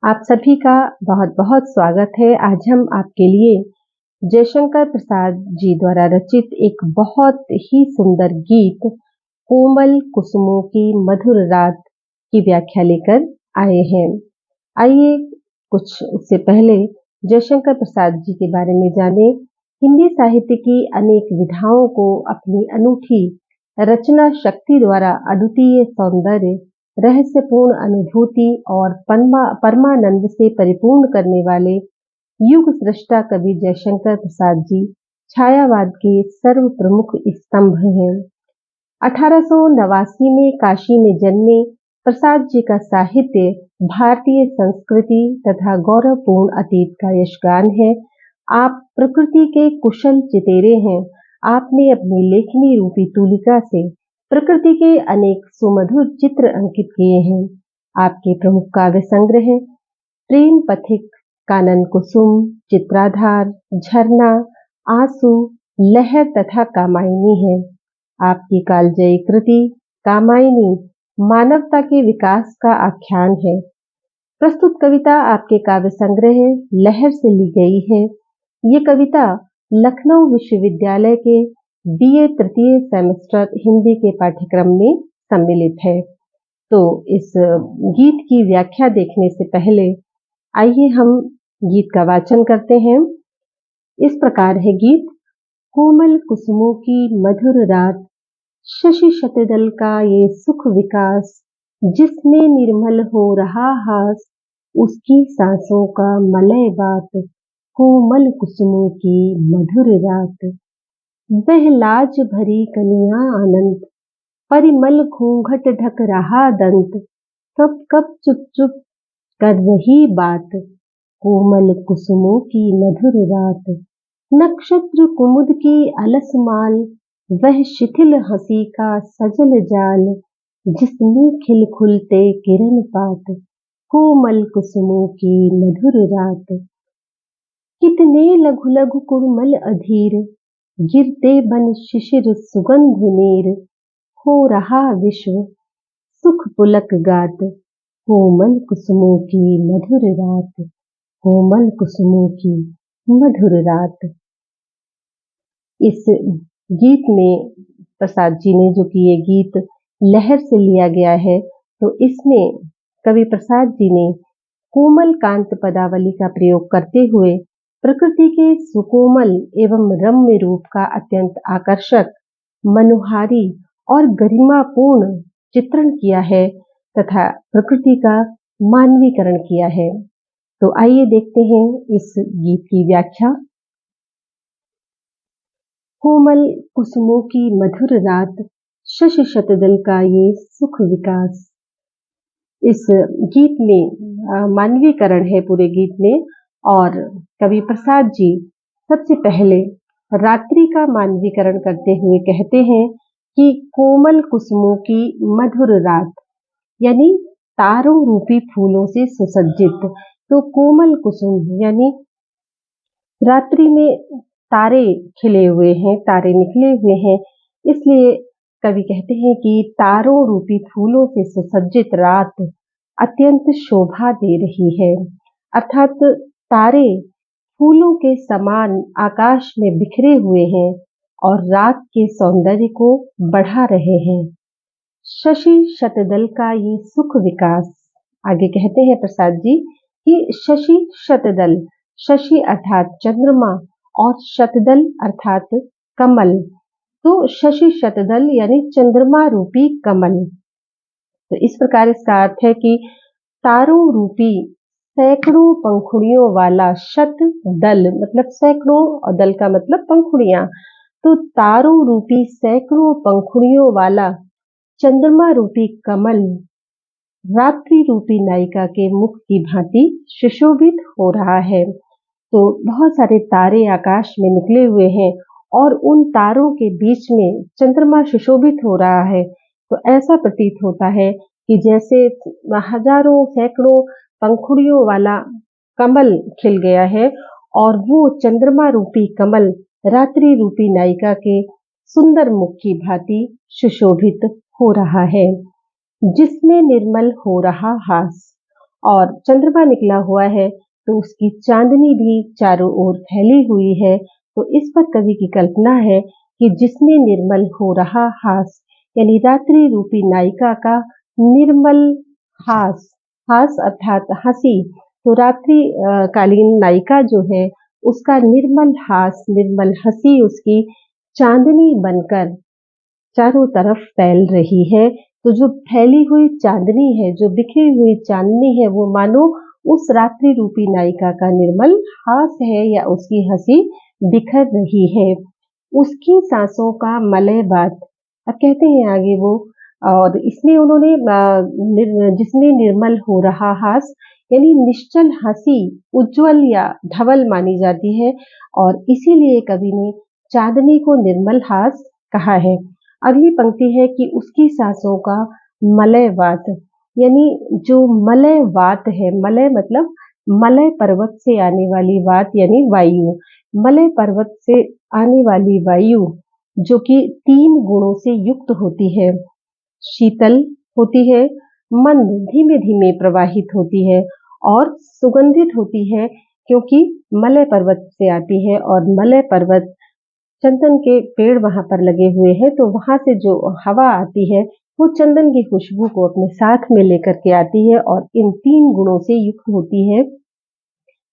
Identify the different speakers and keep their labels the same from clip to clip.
Speaker 1: आप सभी का बहुत बहुत स्वागत है। आज हम आपके लिए जयशंकर प्रसाद जी द्वारा रचित एक बहुत ही सुंदर गीत कोमल कुसुमों की मधुर रात की व्याख्या लेकर आए हैं। आइए कुछ उससे पहले जयशंकर प्रसाद जी के बारे में जानें। हिंदी साहित्य की अनेक विधाओं को अपनी अनूठी रचना शक्ति द्वारा अद्वितीय सौंदर्य, रहस्यपूर्ण अनुभूति और परमानंद से परिपूर्ण करने वाले युग सृष्टा कवि जयशंकर प्रसाद जी छायावाद के सर्व प्रमुख स्तंभ हैं। 1889 में काशी में जन्मे प्रसाद जी का साहित्य भारतीय संस्कृति तथा गौरवपूर्ण अतीत का यशगान है। आप प्रकृति के कुशल चितेरे हैं। आपने अपनी लेखनी रूपी तूलिका से प्रकृति के अनेक सुमधुर चित्र अंकित किए हैं। आपके प्रमुख काव्य संग्रह प्रेम पथिक, कानन कुसुम, चित्राधार, झरना, आंसू, लहर तथा कामायनी है। आपकी कालजयी कृति कामायनी मानवता के विकास का आख्यान है। प्रस्तुत कविता आपके काव्य संग्रह लहर से ली गई है। ये कविता लखनऊ विश्वविद्यालय के बीए तृतीय सेमेस्टर हिंदी के पाठ्यक्रम में सम्मिलित है। तो इस गीत की व्याख्या देखने से पहले आइए हम गीत का वाचन करते हैं। इस प्रकार है गीत। कोमल कुसुमों की मधुर रात, शशि शतदल का ये सुख विकास, जिसमें निर्मल हो रहा हास, उसकी सांसों का मलय बात, कोमल कुसुमों की मधुर रात। वह लाज भरी कनिया अनंत, परिमल घूंघट ढक रहा दंत, कब कब चुप चुप कर रही बात, कोमल कुसुमों की मधुर रात। नक्षत्र कुमुद की अलस माल, वह शिथिल हंसी का सजल जाल, जिसमें खिल खुलते किरण पात, कोमल कुसुमों की मधुर रात। कितने लघु लघु कुर्मल अधीर, गिरते बन शिशिर सुगंध नीर, हो रहा विश्व सुख पुलक गात, कोमल कुसुमों की मधुर रात, कोमल कुसुमों की मधुर रात। इस गीत में प्रसाद जी ने जो कि ये गीत लहर से लिया गया है, तो इसमें कवि प्रसाद जी ने कोमल कांत पदावली का प्रयोग करते हुए प्रकृति के सुकोमल एवं रम्य रूप का अत्यंत आकर्षक, मनोहारी और गरिमापूर्ण चित्रण किया है तथा प्रकृति का मानवीकरण किया है। तो आइए देखते हैं इस गीत की व्याख्या। कोमल कुसुमों की मधुर रात, शशि शतदल का ये सुख विकास। इस गीत में मानवीकरण है पूरे गीत में, और कवि प्रसाद जी सबसे पहले रात्रि का मानवीकरण करते हुए कहते हैं कि कोमल कुसुमों की मधुर रात, यानी तारों रूपी फूलों से सुसज्जित। तो कोमल कुसुम यानी रात्रि में तारे खिले हुए हैं, तारे निकले हुए हैं, इसलिए कवि कहते हैं कि तारों रूपी फूलों से सुसज्जित रात अत्यंत शोभा दे रही है। अर्थात तारे फूलों के समान आकाश में बिखरे हुए हैं और रात के सौंदर्य को बढ़ा रहे हैं। शशि शतदल का ये सुख विकास, आगे कहते हैं प्रसाद जी कि शशि शतदल, शशि अर्थात चंद्रमा और शतदल अर्थात कमल, तो शशि शतदल यानी चंद्रमा रूपी कमल। तो इस प्रकार इसका अर्थ है कि तारों रूपी सैकड़ों पंखुड़ियों वाला शत दल, मतलब सैकड़ों, और दल का मतलब पंखुड़ियां, तो तारों रूपी सैकड़ों पंखुड़ियों वाला चंद्रमा रूपी कमल रात्रि रूपी नायिका के मुख की भांति सुशोभित हो रहा है। तो बहुत सारे तारे आकाश में निकले हुए हैं और उन तारों के बीच में चंद्रमा सुशोभित हो रहा है। तो ऐसा प्रतीत होता है कि जैसे हजारों सैकड़ों पंखुड़ियों वाला कमल खिल गया है और वो चंद्रमा रूपी कमल रात्रि रूपी नायिका के सुंदर मुख की भांति सुशोभित हो रहा है, जिसमें निर्मल हो रहा हास। और चंद्रमा निकला हुआ है तो उसकी चांदनी भी चारों ओर फैली हुई है। तो इस पर कवि की कल्पना है कि जिसमें निर्मल हो रहा हास, यानी रात्रि रूपी नायिका का निर्मल हास, हास अर्थात हंसी, तो रात्रि कालीन नायिका जो है उसका निर्मल हास, निर्मल हंसी उसकी चांदनी बनकर चारों तरफ फैल रही है। तो जो फैली हुई चांदनी है, जो बिखरी हुई चांदनी है, वो मानो उस रात्रि रूपी नायिका का निर्मल हास है या उसकी हंसी बिखर रही है। उसकी सांसों का मलय बात, अब कहते हैं आगे वो, और इसमें उन्होंने जिसमें निर्मल हो रहा हास, यानी निश्चल हंसी उज्जवल या धवल मानी जाती है, और इसीलिए कवि ने चांदनी को निर्मल हास कहा है। अगली पंक्ति है कि उसकी सांसों का मलय वात, यानी जो मलय वात है, मलय मतलब मलय पर्वत से आने वाली वात यानी वायु, मलय पर्वत से आने वाली वायु जो कि 3 गुणों से युक्त होती है। शीतल होती है, मंद धीमे धीमे प्रवाहित होती है, और सुगंधित होती है क्योंकि मलय पर्वत से आती है, और मलय पर्वत चंदन के पेड़ वहां पर लगे हुए हैं, तो वहां से जो हवा आती है वो चंदन की खुशबू को अपने साथ में लेकर के आती है, और इन 3 गुणों से युक्त होती है,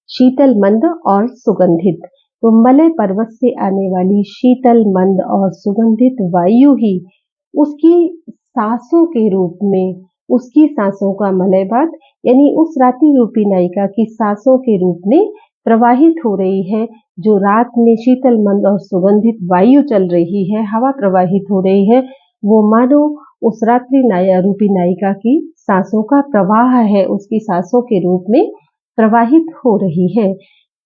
Speaker 1: शीतल मंद और सुगंधित। तो मलय पर्वत से आने वाली शीतल मंद और सुगंधित वायु ही उसकी सांसों के रूप में, उसकी सांसों का मलयबात, यानी उस रात्रि रूपी नायिका की सांसों के रूप में प्रवाहित हो रही है। जो रात में शीतल मंद और सुगंधित वायु चल रही है, हवा प्रवाहित हो रही है, वो मानो उस रात्रि रूपी नायिका की सांसों का प्रवाह है, उसकी सांसों के रूप में प्रवाहित हो रही है।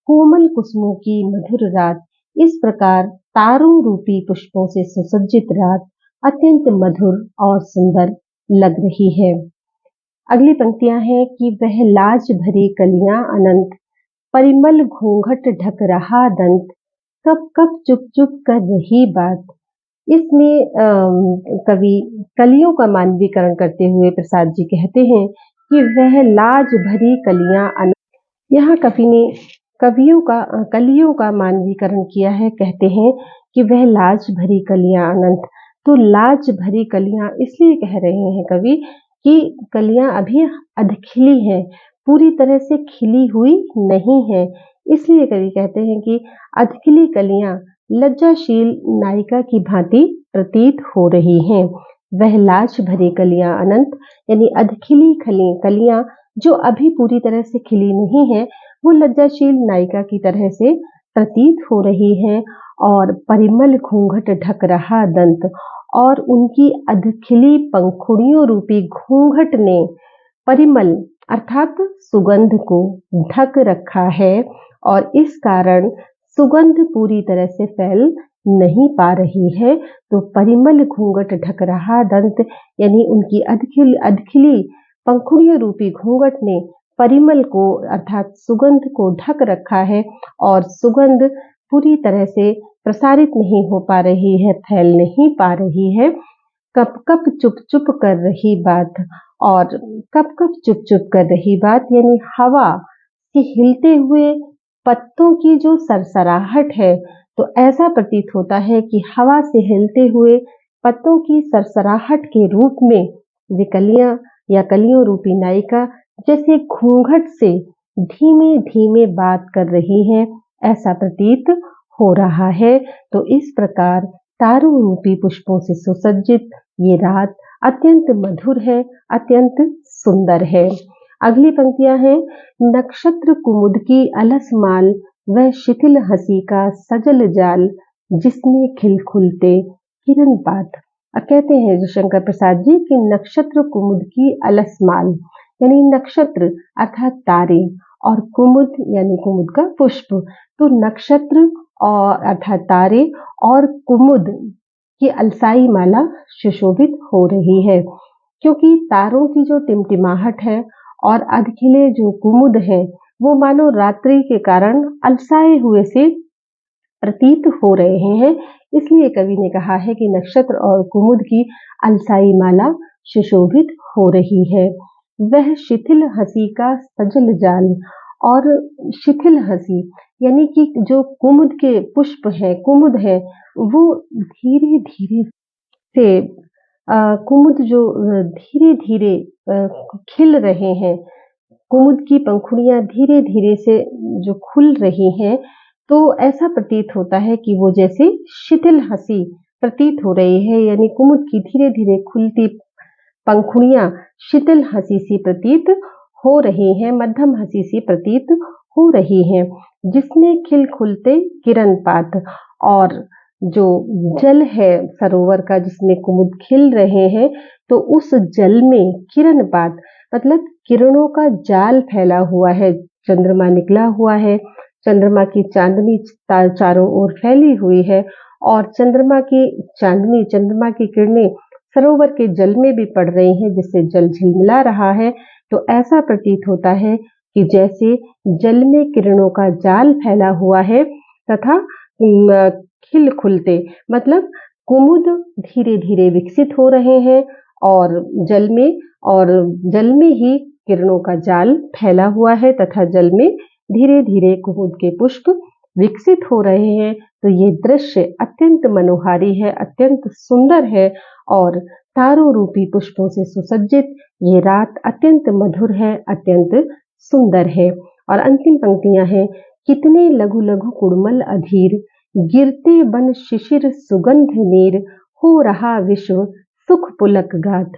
Speaker 1: कोमल कुसुमों की मधुर रात, इस प्रकार तारों रूपी पुष्पों से सुसज्जित रात अत्यंत मधुर और सुंदर लग रही है। अगली पंक्तियां हैं कि वह लाज भरी कलियां अनंत, परिमल घूंघट ढक रहा दंत, कब कब चुप चुप कर रही बात। इसमें कवि कलियों का मानवीकरण करते हुए प्रसाद जी कहते हैं कि वह लाज भरी कलियां अनंत, यहाँ कवि ने कलियों का मानवीकरण किया है। कहते हैं कि वह लाज भरी कलियां अनंत, तो लाज भरी कलियां इसलिए कह रहे हैं कवि कि कलियां अभी अधखिली हैं, पूरी तरह से खिली हुई नहीं है, इसलिए कवि कहते हैं कि अधखिली कलियां लज्जाशील नायिका की भांति प्रतीत हो रही हैं। वह लाज भरी कलियां अनंत, यानी अधखिली कलियां जो अभी पूरी तरह से खिली नहीं है, वो लज्जाशील नायिका की तरह से प्रतीत हो रही हैं। और परिमल घूंघट ढक रहा दंत, और उनकी अधखिली पंखुड़ियों रूपी घूंघट ने परिमल अर्थात सुगंध को ढक रखा है, और इस कारण सुगंध पूरी तरह से फैल नहीं पा रही है। तो परिमल घूंघट ढक रहा दंत, यानी उनकी अधखिली पंखुड़ियों रूपी घूंघट ने परिमल को अर्थात सुगंध को ढक रखा है, और सुगंध पूरी तरह से प्रसारित नहीं हो पा रही है, फैल नहीं पा रही है। कप कप चुप चुप कर रही बात, और कप कप चुप चुप कर रही बात यानी हवा के हिलते हुए पत्तों की जो सरसराहट है, तो ऐसा प्रतीत होता है कि हवा से हिलते हुए पत्तों की सरसराहट के रूप में विकलियां या कलियों रूपी नायिका जैसे घूंघट से धीमे धीमे बात कर रही है, ऐसा प्रतीत हो रहा है। तो इस प्रकार तारों रूपी पुष्पों से सुसज्जित ये रात अत्यंत मधुर है, अत्यंत सुंदर है। अगली पंक्तियां हैं, नक्षत्र कुमुद की अलस माल, वह शिथिल हंसी का सजल जाल, जिसमें खिलखुलते किरण पात। कहते हैं शंकर प्रसाद जी कि नक्षत्र कुमुद की अलस माल, यानी नक्षत्र अर्थात तारे, और कुमुद यानी कुमुद का पुष्प। तो नक्षत्र और अर्थात तारे और कुमुद की अलसाई माला सुशोभित हो रही है, क्योंकि तारों की जो टिमटिमाहट है और अधखिले जो कुमुद है, वो मानो रात्रि के कारण अलसाए हुए से प्रतीत हो रहे हैं। इसलिए कवि ने कहा है कि नक्षत्र और कुमुद की अलसाई माला सुशोभित हो रही है। वह शिथिल हंसी का सजल जाल। और शिथिल हंसी यानी कि जो कुमुद के पुष्प है, कुमुद है, वो धीरे धीरे से कुमुद जो धीरे धीरे खिल रहे हैं, कुमुद की पंखुड़ियां धीरे धीरे से जो खुल रही हैं, तो ऐसा प्रतीत होता है कि वो जैसे शिथिल हंसी प्रतीत हो रही है, यानी कुमुद की धीरे धीरे खुलती पंखुड़ियां शिथिल हंसी सी प्रतीत हो रही हैं, मध्यम हंसी सी प्रतीत हो रही हैं, जिसमें खिल खुलते किरण पात। और जो जल है सरोवर का जिसमें कुमुद खिल रहे हैं, तो उस जल में किरण पात मतलब किरणों का जाल फैला हुआ है, चंद्रमा निकला हुआ है, चंद्रमा की चांदनी चारों ओर फैली हुई है, और चंद्रमा की चांदनी, चंद्रमा की किरणें सरोवर के जल में भी पड़ रही हैं, जिससे जल झिलमिला रहा है। तो ऐसा प्रतीत होता है कि जैसे जल में किरणों का जाल फैला हुआ है, तथा खिल खुलते मतलब कुमुद धीरे धीरे विकसित हो रहे हैं, और जल में ही किरणों का जाल फैला हुआ है, तथा जल में धीरे धीरे कुमुद के पुष्प विकसित हो रहे हैं। तो ये दृश्य अत्यंत मनोहारी है, अत्यंत सुंदर है, और तारों रूपी पुष्पों से सुसज्जित ये रात अत्यंत मधुर है, अत्यंत सुंदर है। और अंतिम पंक्तियां हैं, कितने लघु लघु कुड़मल अधीर, गिरते बन शिशिर सुगंध नीर, हो रहा विश्व सुख पुलक गात।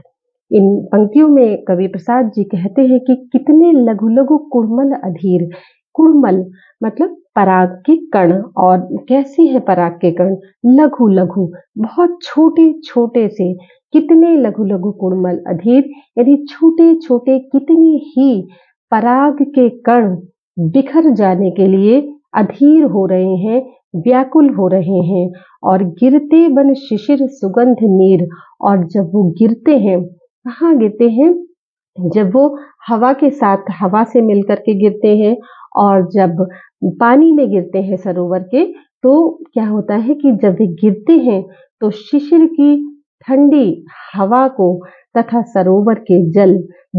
Speaker 1: इन पंक्तियों में कवि प्रसाद जी कहते हैं कि कितने लघु लघु कुड़मल अधीर। कुड़मल मतलब पराग के कण, और कैसे है पराग के कण? लघु लघु, बहुत छोटे छोटे से। कितने लघु लघु कुड़मल अधीर यानी छोटे छोटे कितने ही पराग के कण बिखर जाने के लिए अधीर हो रहे हैं, व्याकुल हो रहे हैं। और गिरते बन शिशिर सुगंध नीर, और जब वो गिरते हैं, कहाँ गिरते हैं? जब वो हवा के साथ, हवा से मिलकर के गिरते हैं, और जब पानी में गिरते हैं सरोवर के, तो क्या होता है कि जब वे गिरते हैं तो शिशिर की ठंडी हवा को तथा सरोवर के जल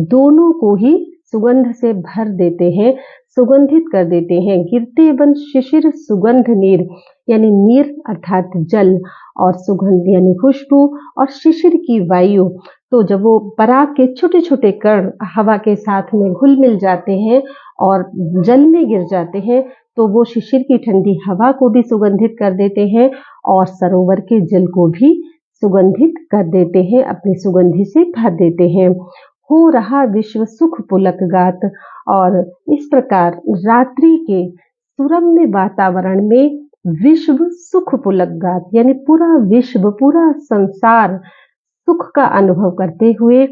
Speaker 1: दोनों को ही सुगंध से भर देते हैं, सुगंधित कर देते हैं। गिरते बन शिशिर सुगंध नीर, यानी नीर अर्थात जल, और सुगंध यानी खुशबू, और शिशिर की वायु। तो जब वो पराग के छोटे छोटे कण हवा के साथ में घुल मिल जाते हैं और जल में गिर जाते हैं, तो वो शिशिर की ठंडी हवा को भी सुगंधित कर देते हैं, और सरोवर के जल को भी सुगंधित कर देते हैं, अपनी सुगंधि से भर देते हैं। हो रहा विश्व सुख पुलक गात। और इस प्रकार रात्रि के सुरम्य वातावरण में विश्व सुख पुलक गात, यानी पूरा विश्व, पूरा संसार सुख का अनुभव करते हुए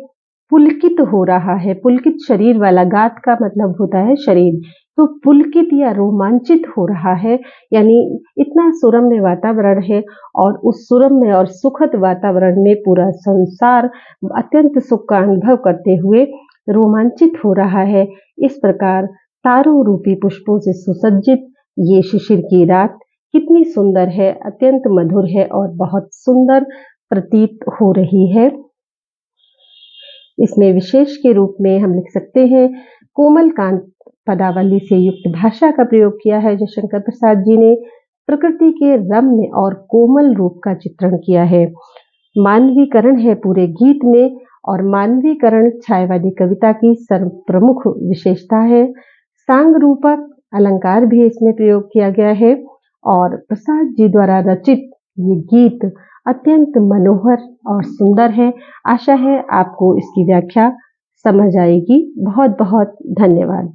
Speaker 1: पुलकित हो रहा है। पुलकित शरीर वाला, गात का मतलब होता है शरीर, तो पुलकित या रोमांचित हो रहा है, यानी इतना सुरम्य वातावरण है, और उस सुरम्य और सुखद वातावरण में पूरा संसार अत्यंत सुख का अनुभव करते हुए रोमांचित हो रहा है। इस प्रकार तारों रूपी पुष्पों से सुसज्जित ये शिशिर की रात कितनी सुंदर है, अत्यंत मधुर है, और बहुत सुंदर प्रतीत हो रही है। इसमें विशेष के रूप में हम लिख सकते हैं, कोमल कांत पदावली से युक्त भाषा का प्रयोग किया है जयशंकर प्रसाद जी ने। प्रकृति के रम्य और कोमल रूप का चित्रण किया है। मानवीकरण है पूरे गीत में, और मानवीकरण छायावादी कविता की सर्वप्रमुख विशेषता है। सांग रूपक अलंकार भी इसमें प्रयोग किया गया है, और प्रसाद जी द्वारा रचित ये गीत अत्यंत मनोहर और सुंदर है। आशा है आपको इसकी व्याख्या समझ आएगी। बहुत बहुत धन्यवाद।